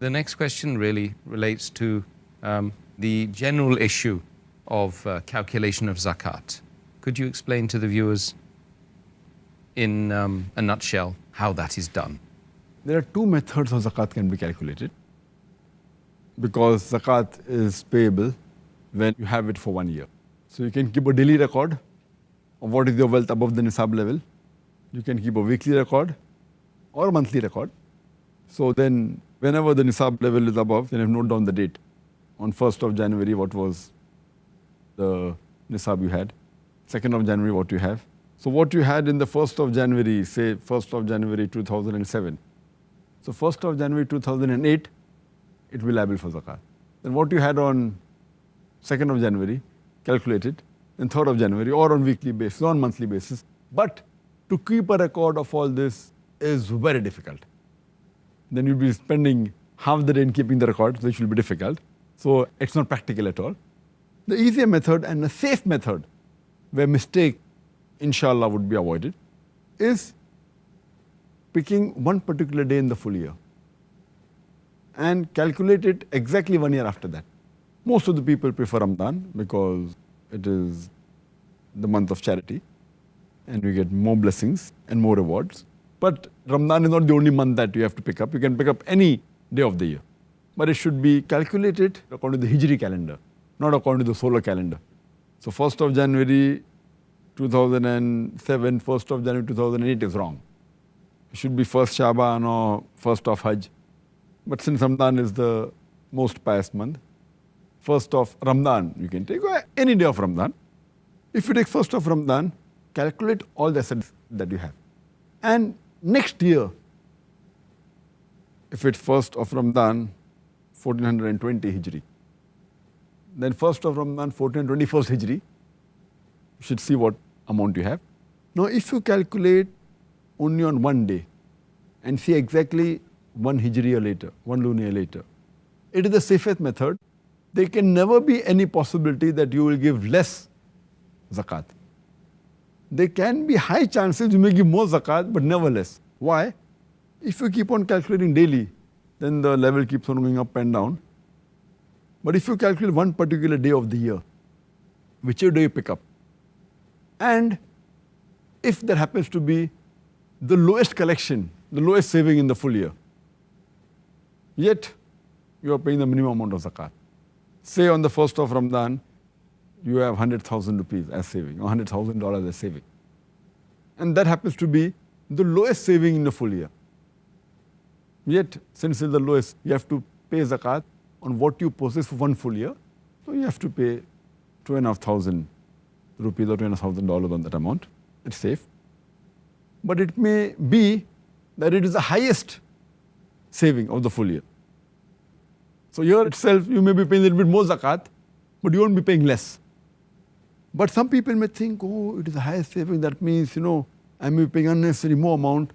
The next question really relates to the general issue of calculation of zakat. Could you explain to the viewers in a nutshell how that is done? There are two methods of zakat can be calculated, because zakat is payable when you have it for 1 year. So you can keep a daily record of what is your wealth above the nisab level. You can keep a weekly record or a monthly record. So then whenever the nisab level is above, then you note down the date. On 1st of January, what was the nisab you had? 2nd of January, what you have. So what you had in the 1st of January, say 1st of January 2007. So 1st of January 2008, it will be liable for zakat. Then what you had on 2nd of January, calculate it. Then 3rd of January, or on weekly basis, or on monthly basis. But to keep a record of all this is very difficult. Then you'll be spending half the day in keeping the record, which will be difficult. So it's not practical at all. The easier method and the safe method, where mistake, inshallah, would be avoided, is picking one particular day in the full year and calculate it exactly 1 year after that. Most of the people prefer Ramadan because it is the month of charity and we get more blessings and more rewards. But Ramadan is not the only month that you have to pick up. You can pick up any day of the year. But it should be calculated according to the Hijri calendar, not according to the solar calendar. So 1st of January 2007, 1st of January 2008 is wrong. It should be 1st Shaban or 1st of Hajj. But since Ramadan is the most pious month, 1st of Ramadan, you can take any day of Ramadan. If you take 1st of Ramadan, calculate all the assets that you have. And next year, if it's 1st of Ramadan, 1420 Hijri, then 1st of Ramadan, 1421st Hijri, you should see what amount you have. Now, if you calculate only on one day and see exactly 1 Hijri year later, 1 lunar year later, it is the safest method. There can never be any possibility that you will give less zakat. There can be high chances you may give more zakat, but never less. Why? If you keep on calculating daily, then the level keeps on going up and down. But if you calculate one particular day of the year, whichever day you pick up, and if there happens to be the lowest collection, the lowest saving in the full year, yet you are paying the minimum amount of zakat. Say on the 1st of Ramadan, you have 100,000 rupees as saving, or $100,000 as saving. And that happens to be the lowest saving in the full year. Yet, since it's the lowest, you have to pay zakat on what you possess for one full year. So you have to pay 2,500 rupees or $2,500 on that amount. It's safe. But it may be that it is the highest saving of the full year. So here itself, you may be paying a little bit more zakat, but you won't be paying less. But some people may think, oh, it is the highest saving. That means, I may be paying unnecessary more amount.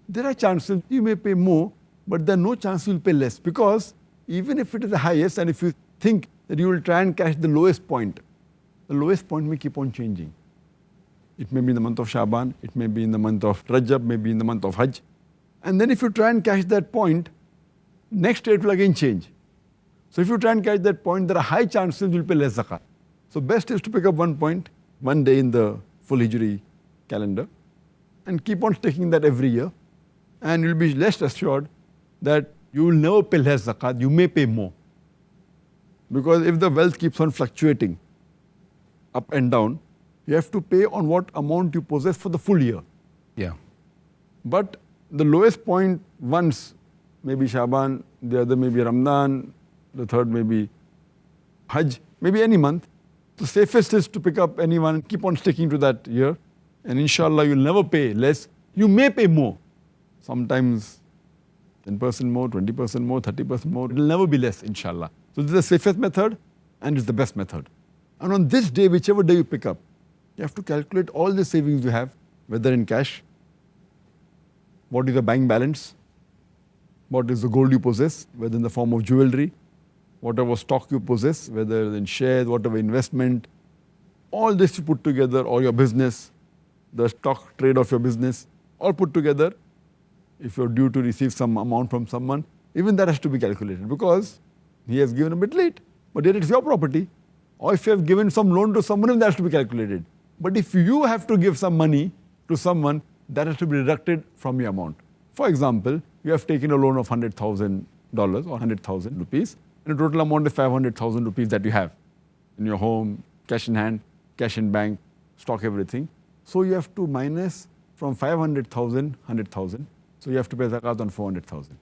There are chances you may pay more, but there are no chance you will pay less. Because even if it is the highest, and if you think that you will try and catch the lowest point may keep on changing. It may be in the month of Shaban, it may be in the month of Rajab, maybe in the month of Hajj. And then if you try and catch that point, next year it will again change. So if you try and catch that point, there are high chances you will pay less zakat. So best is to pick up one point, one day in the full Hijri calendar, and keep on taking that every year. And you'll be less assured that you will never pay less zakat, you may pay more. Because if the wealth keeps on fluctuating up and down, you have to pay on what amount you possess for the full year. Yeah. But the lowest point once, maybe Shaban, the other may be Ramadan, the third may be Hajj, maybe any month. The safest is to pick up any one, keep on sticking to that year, and inshallah you'll never pay less. You may pay more. Sometimes 10% more, 20% more, 30% more. It will never be less, inshallah. So this is the safest method and it's the best method. And on this day, whichever day you pick up, you have to calculate all the savings you have, whether in cash, what is the bank balance, what is the gold you possess, whether in the form of jewelry, whatever stock you possess, whether in shares, whatever investment, all this you put together, or your business, the stock trade of your business, all put together. If you're due to receive some amount from someone, even that has to be calculated because he has given a bit late, but yet it's your property. Or if you have given some loan to someone, that has to be calculated. But if you have to give some money to someone, that has to be deducted from your amount. For example, you have taken a loan of $100,000 or 100,000 rupees, and the total amount is 500,000 rupees that you have in your home, cash in hand, cash in bank, stock, everything. So you have to minus from 500,000, 100,000. So you have to pay zakat on 400,000.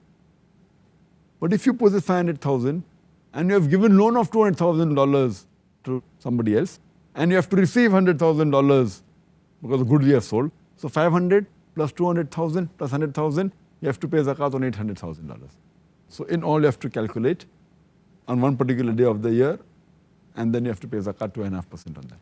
But if you possess 500,000 and you have given loan of $200,000 to somebody else, and you have to receive $100,000 because the goods you have sold, so 500 plus 200,000 plus 100,000, you have to pay zakat on $800,000. So in all, you have to calculate on one particular day of the year, and then you have to pay zakat 2.5% on that.